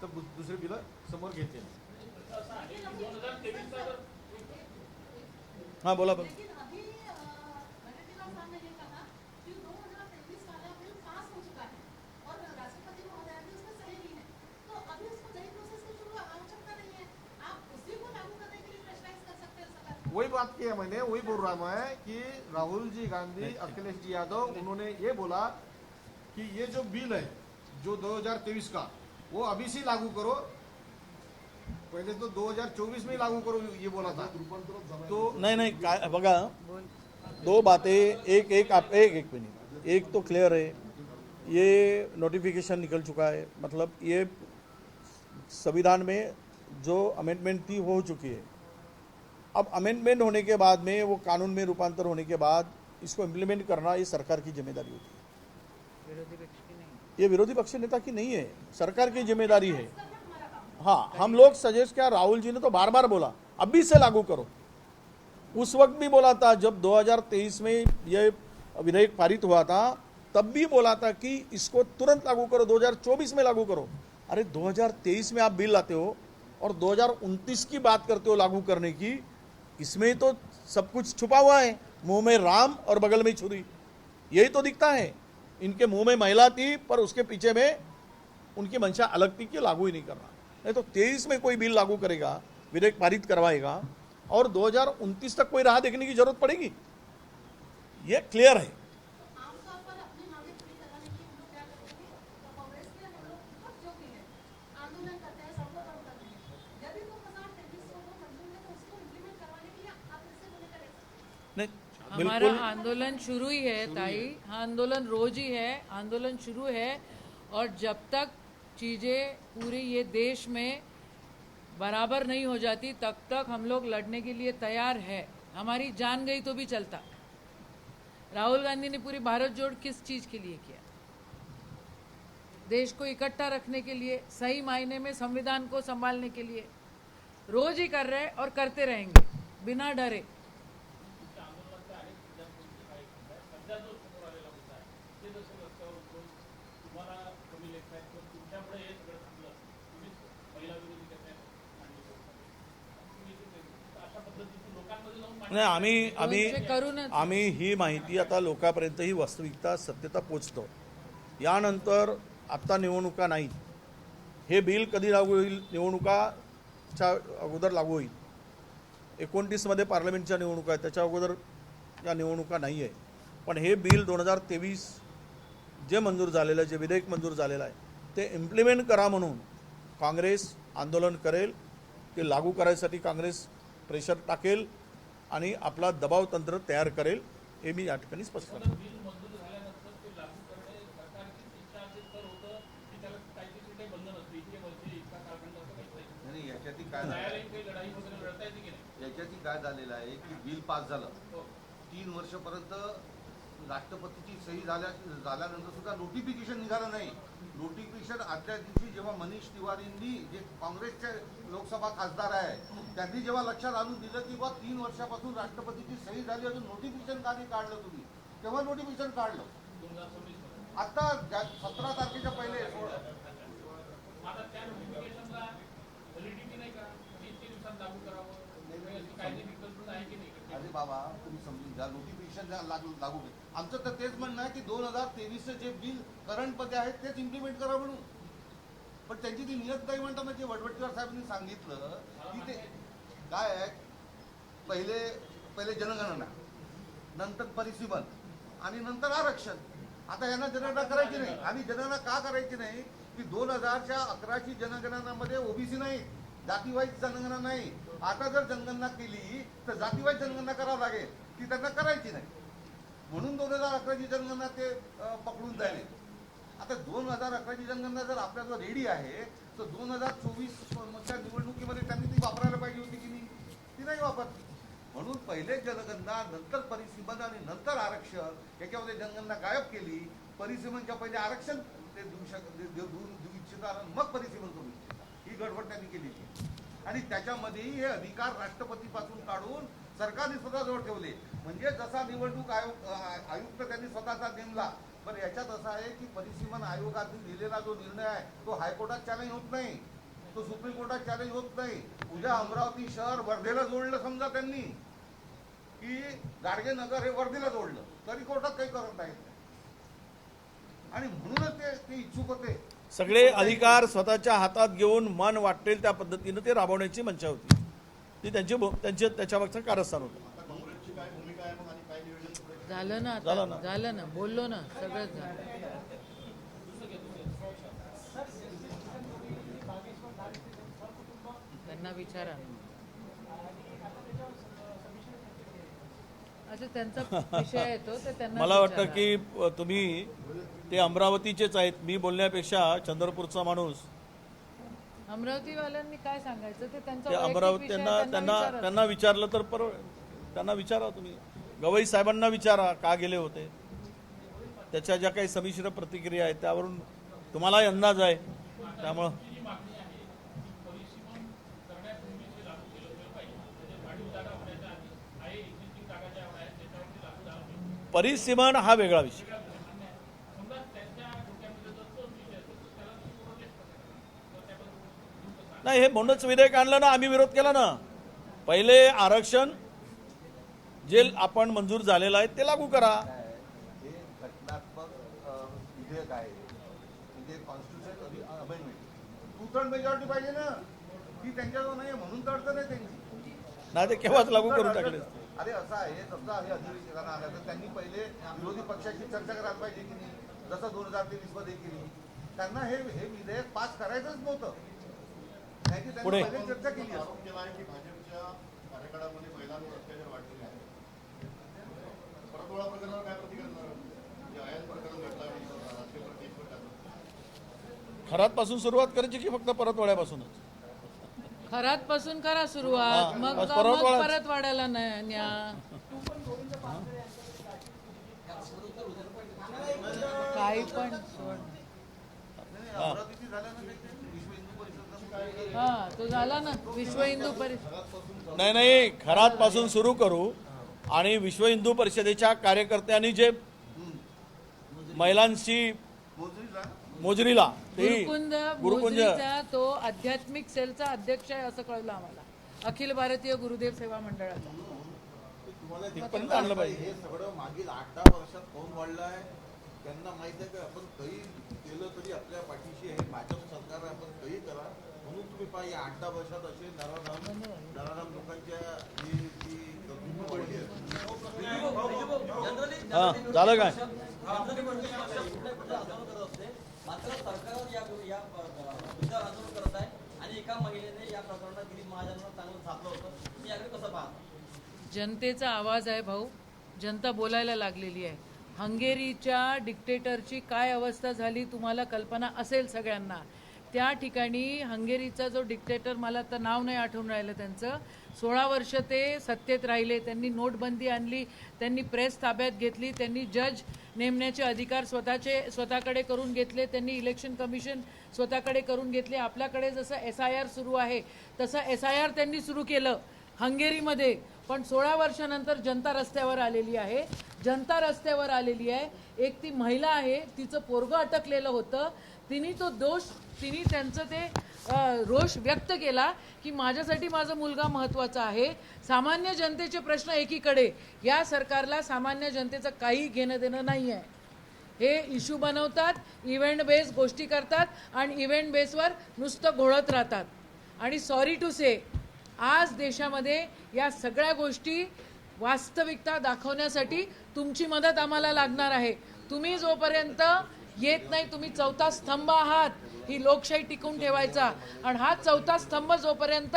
तर दुसरे बिलं समोर घेतले. हां बोला बोला. वही बात की है, मैंने वही बोल रहा मैं कि राहुल जी गांधी, अखिलेश जी यादव, उन्होंने ये बोला कि ये जो बिल है जो 2023 का वो अभी से लागू करो, पहले तो 2024 में ही लागू करो ये बोला था. तो नहीं काय बघा, दो बातें. एक मिनट. एक तो क्लियर है, ये नोटिफिकेशन निकल चुका है, मतलब ये संविधान में जो अमेंडमेंट थी हो चुकी है. अब अमेंडमेंट होने के बाद में वो कानून में रूपांतर होने के बाद इसको इम्प्लीमेंट करना ये सरकार की जिम्मेदारी होती है. विरोधी पक्ष की नहीं. ये विरोधी पक्ष नेता की नहीं है, सरकार की जिम्मेदारी है. हाँ, हम लोग सजेस्ट किया, राहुल जी ने तो बार बार बोला अभी से लागू करो. उस वक्त भी बोला था जब 2023 में ये विधेयक पारित हुआ था, तब भी बोला था कि इसको तुरंत लागू करो, 2024 में लागू करो. अरे 2023 में आप बिल लाते हो और 2029 की बात करते हो लागू करने की. इसमें तो सब कुछ छुपा हुआ है. मुंह में राम और बगल में छुरी, यही तो दिखता है. इनके मुंह में महिला थी पर उसके पीछे में उनकी मंशा अलग थी कि लागू ही नहीं करना. नहीं तो 23 में कोई बिल लागू करेगा, विधेयक पारित करवाएगा और 2029 तक कोई राह देखने की जरूरत पड़ेगी. ये क्लियर है. नहीं, हमारा बिल्कुल आंदोलन शुरू ही है ताई. हाँ, आंदोलन रोज ही है, आंदोलन शुरू है और जब तक चीजें पूरी ये देश में बराबर नहीं हो जाती तब तक हम लोग लड़ने के लिए तैयार है. हमारी जान गई तो भी चलता. राहुल गांधी ने पूरी भारत जोड़ किस चीज के लिए किया? देश को इकट्ठा रखने के लिए, सही मायने में संविधान को संभालने के लिए. रोज ही कर रहे और करते रहेंगे बिना डरे. नाही आम्ही दोनशे करूनच आम्ही ही माहिती आता लोकांपर्यंत ही वास्तविकता सत्यता पोचतो. यानंतर आत्ता निवडणुका नाही. हे बिल कधी लागू होईल? निवडणुकाच्या अगोदर लागू होईल. 29मध्ये पार्लमेंटच्या निवडणुका आहेत, त्याच्या अगोदर या निवडणुका नाही आहे. पण हे बिल 2023 जे मंजूर झालेलं आहे, जे विधेयक मंजूर झालेलं आहे, ते इम्प्लिमेंट करा म्हणून काँग्रेस आंदोलन करेल. ते लागू करायसाठी काँग्रेस प्रेशर टाकेल आणि आपला दबाव तंत्र तयार करेल, हे मी या ठिकाणी स्पष्ट करतो. नाही, याच्यातही काय झालेलं आहे की बिल पास झालं 3 वर्षापर्यंत राष्ट्रपतीची सही झाल्यानंतर सुद्धा नोटिफिकेशन निघालं नाही. नोटिफिकेशन आदल्या दिवशी जेव्हा मनीष तिवारींनी, जे काँग्रेसचे लोकसभा खासदार आहे, त्यांनी जेव्हा लक्षात आणून दिलं की बा 3 वर्षापासून राष्ट्रपतीची सही झाली, अजून नोटिफिकेशन का नाही काढलं तुम्ही, तेव्हा नोटिफिकेशन काढलं. आता 17 तारखेच्या पहिले अरे बाबा, तुम्ही समजून घ्या, नोटिफिकेशन लागू आमचं तर तेच म्हणणं आहे की 2023चं जे बिल करंटमध्ये आहे तेच इम्प्लिमेंट करा म्हणून. पण त्यांची ती नियत नाही म्हणताना जे वडवटकर साहेबांनी सांगितलं की ते काय आहे, पहिले जनगणना, नंतर परिसीमन आणि नंतर आरक्षण. आता यांना जनगणना करायची नाही. आणि जनगणना का करायची नाही की 2011ची जनगणनामध्ये ओबीसी नाही, जातीवाईज जनगणना नाही. आता जर जनगणना केली तर जातीवाईज जनगणना करावं लागेल, ती त्यांना करायची नाही. म्हणून 2011ची जनगणना ते पकडून जाईल. आता 2011ची जनगणना जर आपल्याला रेडी आहे तर 2024च्या निवडणुकीमध्ये त्यांनी ती वापरायला पाहिजे होती की नाही, ती नाही वापरली. म्हणून पहिले जनगणना, नंतर परिसीमन आणि नंतर आरक्षण, याच्यामध्ये जनगणना गायब केली. परिसीमनच्या पहिले आरक्षण ते देऊ इच्छितात, मग परिसीमन करू इच्छितात. ही गडबड त्यांनी केलेली. आणि त्याच्यामध्येही हे अधिकार राष्ट्रपतीपासून काढून सरकारने स्वतःजवळ ठेवले. म्हणजे जसा निवडणूक आयुक्त त्यांनी स्वतःचा नेमला. पण याच्यात असं आहे की परिसीमन आयोगाने दिलेला जो निर्णय आहे तो हायकोर्टात चॅलेंज होत नाही, तो सुप्रीम कोर्टात चॅलेंज होत नाही. उद्या अमरावती शहर वर्धेला जोडलं समजा त्यांनी, की गाडगेनगर हे वर्धेला जोडलं, तरी कोर्टात काही करत नाही. आणि म्हणूनच ते इच्छुक होते. सगळे अधिकार स्वतःच्या हातात घेऊन मन वाटेल त्या पद्धतीनं ते राबवण्याची मंशा होती. ती त्याच्या मागचं कारस्थान होतं. झालं ना, झालं ना. आता झालं ना, बोललो ना, सगळंच झालं. त्यांना विचारा ना. अच्छा, त्यांचा विषय येतो तर त्यांना मला वाटतं विचारा. की तुम्ही ते अमरावतीचेच आहेत. मी बोलण्यापेक्षा चंद्रपूरचा माणूस, अमरावतीवाल्यांनी काय सांगायचं ते त्यांचा ते वैयक्तिक अमरावती विषय आहे, त्यांना विचारा. विचारलं तर त्यांना विचारा. तुम्ही गवई साहेबांना विचारा का गेले होते. त्याच्या ज्या काही संमिश्र प्रतिक्रिया आहेत त्यावरून तुम्हालाही अंदाज आहे. त्यामुळं परिसीमन हा वेगळा विषय. नाही, हे म्हणूनच विधेयक आणलं ना, आम्ही विरोध केला ना. पहिले आरक्षण जे आपण मंजूर झालेलं आहे ते लागू करा. हे घटनात्मक विधेयक आहे, म्हणजे कॉन्स्टिट्युशन अमेंडमेंट. 2/3 मेजॉरिटी पाहिजे ना, ती त्यांच्याजवळ नाही, म्हणून तर अडचण आहे त्यांची. नाही, ते केव्हाच लागू करून टाकले. अरे असं आहे, समजा हे अधिवेशनाला आलं तर त्यांनी पहिले विरोधी पक्षाशी चर्चा करायला पाहिजे की नाही, जसं 2023मध्ये केली. त्यांना हे विधेयक पास करायचंच नव्हतं, नाही की त्यांनी पहिले चर्चा केली असते. भाजपच्या कार्यकाळामध्ये महिलांवर अत्याचार वाढलेले आहे. परतवाडा प्रकरणावर काय प्रतिक्रिया, जे आयात प्रकरण घडलं, खरातपासून सुरुवात करायची की फक्त परतवाड्यापासूनच? खरात पासून करा सुरुवात, हा, मग बस परतवाडा. परत वाढायला न्या. काही पण सोड. अमरावतीची झाल्यानंतर विश्व हिंदू परिषद हा, तो झाला ना विश्व हिंदू परिषद. नाही, खरातपासून सुरू करू. आणि विश्व हिंदू परिषदेच्या कार्यकर्त्यांनी जे महिलांशी मोजरीला ते गुरुकुंज तो आध्यात्मिक सेलचा अध्यक्ष आहे असं कळलं आम्हाला, अखिल भारतीय गुरुदेव सेवा मंडळाचा. तुम्हाला तिथपर्यंत आणलं पाहिजे. हे सगळं मागील 8-10 वर्षात कोण वाढलं आहे त्यांना माहिती आहे का आपण काही केलं तरी आपल्या पाठीशी आहे भाजप सरकार आहे, आपण काही करा म्हणून तुम्ही पहा या 8-10 वर्षात असे नराधाम लोकांच्या जी गरजू वाढली आहे. हां झालं काय मात्र सरकार या मुद्द्यावर आंदोलन करत आहे आणि एका महिलेने या प्रकरणात गिरीश महाजनांना चांगलं झापलं होतं. तुम्ही याकडे कसं पाहता? जनतेचा आवाज आहे भाऊ, जनता बोलायला लागलेली आहे. हंगेरीच्या डिक्टेटरची काय अवस्था झाली तुम्हाला कल्पना असेल सगळ्यांना. त्या ठिकाणी हंगेरीचा जो डिक्टेटर, मला तर नाव नाही आठवून राहिलं त्यांचं, 16 वर्ष ते सत्तेत राहिले. त्यांनी नोटबंदी आणली, त्यांनी प्रेस ताब्यात घेतली, त्यांनी जज नेमण्याचे अधिकार स्वतःकडे करून घेतले, त्यांनी इलेक्शन कमिशन स्वतःकडे करून घेतले. आपल्याकडे जसं SIR सुरू आहे तसं SIR त्यांनी सुरू केलं हंगेरीमध्ये. पण 16 वर्षानंतर जनता रस्त्यावर आलेली आहे. जनता रस्त्यावर आलेली आहे. एक ती महिला आहे, तिचं पोरगं अटकलेलं होतं. तिने त्यांचं ते रोष व्यक्त केला की माझ्यासाठी माझा मुलगा महत्त्वाचा आहे. सामान्य जनतेचे प्रश्न एकीकडे, या सरकारला सामान्य जनतेचं काही घेणं देणं नाही आहे. हे इश्यू बनवतात, इव्हेंट बेस गोष्टी करतात आणि इव्हेंट बेसवर नुसतं घोळत राहतात. आणि सॉरी टू से, आज देशामध्ये या सगळ्या गोष्टी वास्तविकता दाखवण्यासाठी तुमची मदत आम्हाला लागणार आहे. तुम्ही जोपर्यंत येत नाही, तुम्ही चौथा स्तंभ आहात ही लोकशाही टिकून ठेवायचा. आणि हा चौथा स्तंभ जोपर्यंत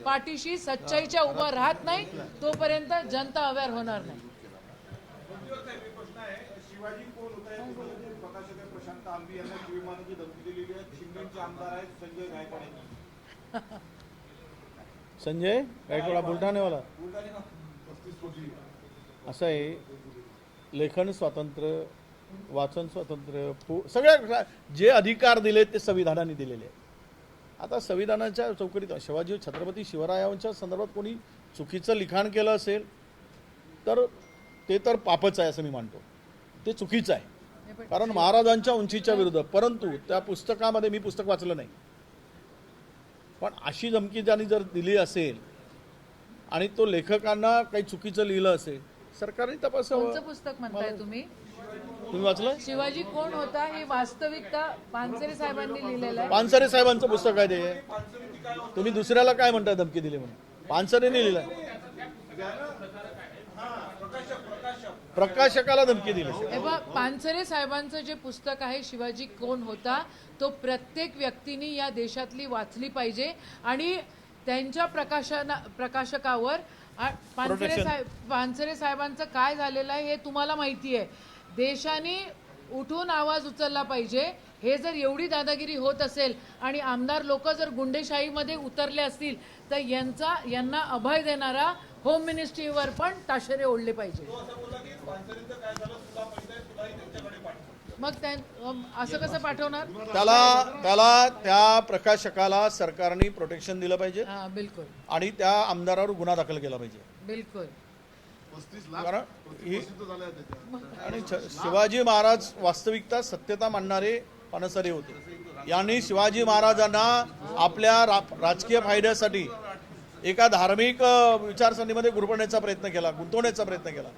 पाठीशी सच्चाईच्या उभा राहत नाही तोपर्यंत जनता अवेअर होणार नाही. प्रश्न आहे, शिवाजी कोण होता या पुस्तकाचे प्रकाशक आहे प्रशांत आंबी यांना शिवमानाची धमकी दिलेली आहे. शिंदेचे आमदार आहेत संजय गायकवाड यांनी. संजय गायकवाड बुलढाण्यावाला. असं आहे, लेखन स्वातंत्र्य, वाचन स्वातंत्र्य, सगळ्या जे अधिकार दिले ते संविधानाने दिलेले आहेत. आता संविधानाच्या चौकटीत शिवाजी छत्रपती शिवरायांच्या संदर्भात कोणी चुकीचं लिखाण केलं असेल तर ते तर पापच आहे असं मी मानतो. ते चुकीचं आहे, कारण महाराजांच्या उंचीच्या विरुद्ध. परंतु त्या पुस्तकामध्ये, मी पुस्तक वाचलं नाही, पण अशी धमकी त्यांनी जर दिली असेल आणि तो लेखकांना काही चुकीचं लिहिलं असेल, सरकारने तपासावं. कोणतं पुस्तक म्हणताय तुम्ही? तुम्ही वाचलं? शिवाजी कोण होता ही वास्तविकता पानसरे साहेबांनी लिहिलेलं आहे. पानसरे साहेबांचं पुस्तक आहे ते. तुम्ही दुसऱ्याला काय म्हणताय धमकी दिली म्हणून? पानसरेने लिहिलं, प्रकाशकाला धमकी दिली. पानसरे साहेबांचं जे पुस्तक आहे शिवाजी कोण होता, तो प्रत्येक व्यक्तीने या देशातली वाचली पाहिजे. आणि त्यांच्या प्रकाशकावर पानसरे साहेबांचं काय झालेलं आहे हे तुम्हाला माहिती आहे. देशाने उठून आवाज उचलला पाहिजे. हे जर एवढी दादागिरी होत असेल आणि आमदार लोक जर गुंडेशाहीमध्ये उतरले असतील तर यांना अभय देणारा होम मिनिस्ट्रीवर पण ताशेरे ओढले पाहिजे. मग असं कसं पाठवणार? त्याला त्या प्रकाशकाला सरकारने प्रोटेक्शन दिलं पाहिजे. बिलकुल. आणि त्या आमदारावर गुन्हा दाखल केला पाहिजे. बिलकुल. कारण आणि शिवाजी महाराज वास्तविकता, सत्यता मानणारे पानसरे होते. यांनी शिवाजी महाराजांना आपल्या राजकीय फायद्यासाठी एका धार्मिक विचारसरणीमध्ये गुरफटण्याचा प्रयत्न केला, गुंतवण्याचा प्रयत्न केला.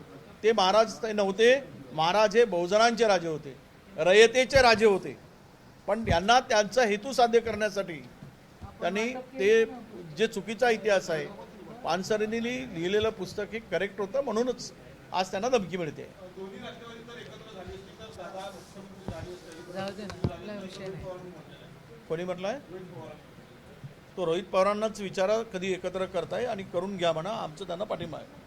ते महाराज नव्हते. महाराज हे बहुजनांचे राजे होते, रयतेचे राजे होते. पण यांना त्यांचा हेतू साध्य करण्यासाठी त्यांनी ते जे चुकीचा इतिहास आहे, पानसरेंनी लिहिलेलं पुस्तक हे करेक्ट होतं, म्हणूनच आज त्यांना धमकी मिळते. कोणी म्हटलंय? तो रोहित पवारांनाच विचारा कधी एकत्र करताय आणि करून घ्या म्हणा, आमचं त्यांना पाठिंबा आहे.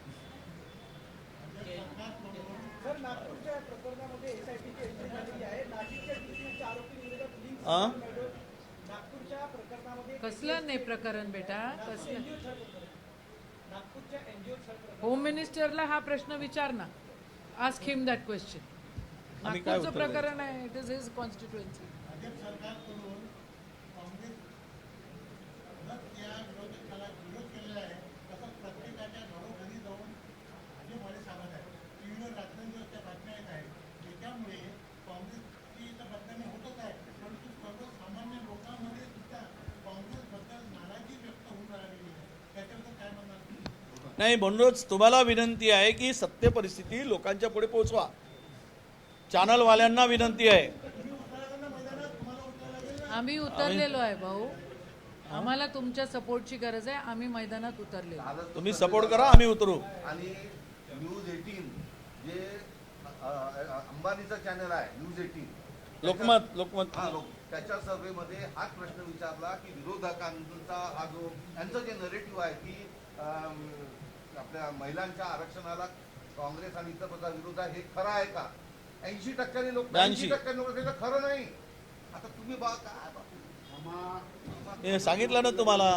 कसलं नाही प्रकरण बेटा, कसलं? होम मिनिस्टरला हा प्रश्न विचार ना. Ask him that question. नागपूरचं प्रकरण आहे, इट इज हिज कॉन्स्टिट्युएन्सी. नाही, म्हणूनच तुम्हाला विनंती आहे की सत्य परिस्थिती लोकांच्या पुढे पोहोचवा. चॅनलवाल्यांना विनंती आहे. आम्ही उतरलेलो आहे भाऊ, आम्हाला तुमच्या सपोर्टची गरज आहे. आम्ही मैदानात उतरलेलो. तुम्ही सपोर्ट करा, आम्ही उतरू. आणि न्यूज 18 जे अंबानीचं चॅनल आहे न्यूज 18 लोकमत त्याच्या सर्व्हेमध्ये हाच प्रश्न विचारला की विरोधकांचा हा जो यांचं जे नरेटिव्ह आहे की आपल्या महिलांच्या आरक्षणाला काँग्रेस आणि इतर पक्षाचा विरोध आहे, हे खरं आहे का? 80% लोक 80% लोक त्याचं खरं नाही. आता तुम्ही बघा काय हे सांगितलं ना तुम्हाला.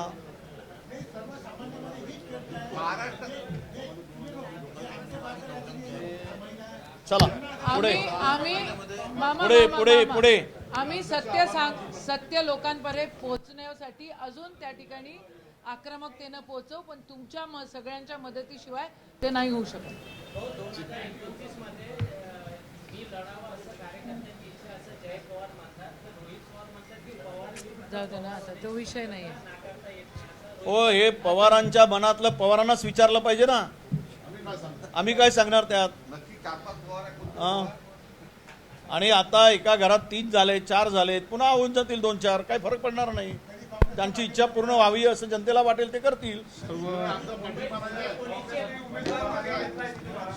महाराष्ट्र चला पुढे आम्ही मामा, पुढे मामा, पुढे मामा. पुढे आम्ही सत्य लोकांपर्यंत पोहोचण्यासाठी अजून त्या ठिकाणी आक्रमकतेनं पोहोचव, पण तुमच्या सगळ्यांच्या मदतीशिवाय ते नाही होऊ शकत. जाऊ दे ना, आता तो विषय नाही. हो, हे पवारांच्या मनातलं पवारांनाच विचारलं पाहिजे ना. आम्ही काय सांगणार त्यात. नक्की 4-5 पवार आहे. हा. आणि आता एका घरात 3 झाले, 4 झालेत, पुन्हा होऊन जातील 2-4, काही फरक पडणार नाही. त्यांची इच्छा पूर्ण व्हावी असं जनतेला वाटेल ते करतील.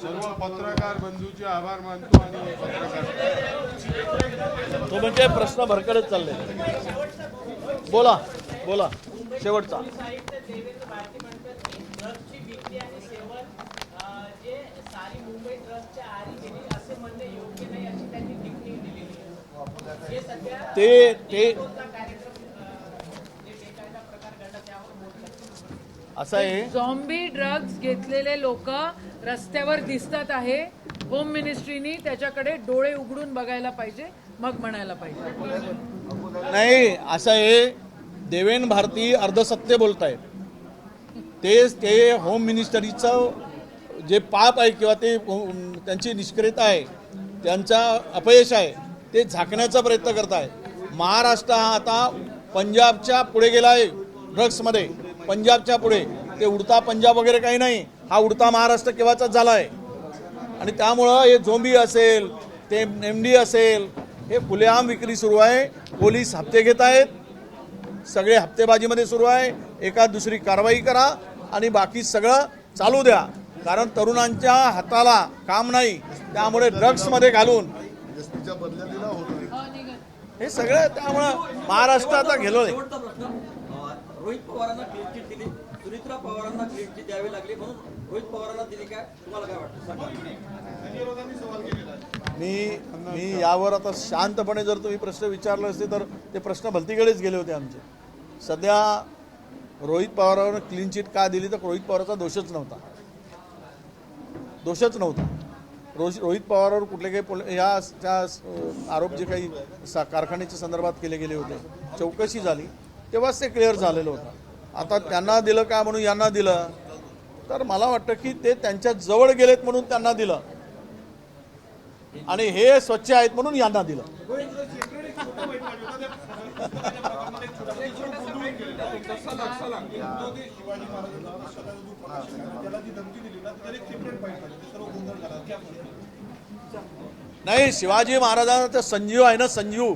सर्व पत्रकार बंधूचे आभार मानतो आणि तो म्हणजे प्रश्न भरकटच चालले. बोला बोला शेवटचा. ते असं आहे. झॉम्बी ड्रग्ज घेतलेले लोक रस्त्यावर दिसतात आहे. होम मिनिस्ट्रीनी त्याच्याकडे डोळे उघडून बघायला पाहिजे, मग म्हणायला पाहिजे. नाही, असं आहे. देवेंद्र भारती अर्धसत्य बोलतायत. ते होम मिनिस्टरीचं जे पाप आहे किंवा ते त्यांची निष्क्रियता आहे, त्यांचा अपयश आहे, ते झाकण्याचा प्रयत्न करतायत. महाराष्ट्र हा आता पंजाबच्या पुढे गेला आहे ड्रग्समध्ये. पंजाबच्या पुढे. ते उडता पंजाब वगैरे काही नाही, हा उडता महाराष्ट्र केव्हाचाच झाला आहे. आणि त्यामुळं हे झोंबी असेल, ते MD असेल, हे खुलेआम विक्री सुरू आहे. पोलीस हप्ते घेत आहेत, सगळे हप्तेबाजीमध्ये सुरू आहे. एका दुसरी कारवाई करा आणि बाकी सगळं चालू द्या. कारण तरुणांच्या हाताला काम नाही, त्यामुळे ड्रग्समध्ये घालून हे सगळं. त्यामुळं महाराष्ट्र आता गेलो आहे. रोहित पवारांना क्लीन चिट दिली, सुनित्रा पवारांना क्लीन चिट द्यावी लागली, म्हणून रोहित पवारांना दिली काय? तुम्हाला काय वाटतं? मी यावर आता शांतपणे जर तुम्ही प्रश्न विचारले असते तर ते प्रश्न भलतीकडेच गेले होते आमचे. सध्या रोहित पवारांना क्लीन चिट का दिली तर रोहित पवारांचा दोषच नव्हता. रोहित पवारांवर कुठले काही ह्या आरोप जे काही कारखान्याच्या संदर्भात केले गेले होते, चौकशी झाली तेव्हाच ते क्लिअर झालेलं होतं. आता त्यांना दिलं काय म्हणून यांना दिलं, तर मला वाटतं की ते त्यांच्या जवळ गेलेत म्हणून त्यांना दिलं आणि हे स्वच्छ आहेत म्हणून यांना दिलं. नाही, शिवाजी महाराजांचा संजीव आहे ना, संजीव.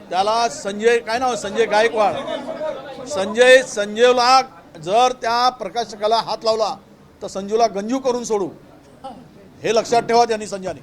त्याला संजय काय नाव, संजय गायकवाड. संजीवला जर त्या प्रकाशकाला हात लावला तर संजूला गंजू करून सोडू, हे लक्षात ठेवा त्यांनी संजयने.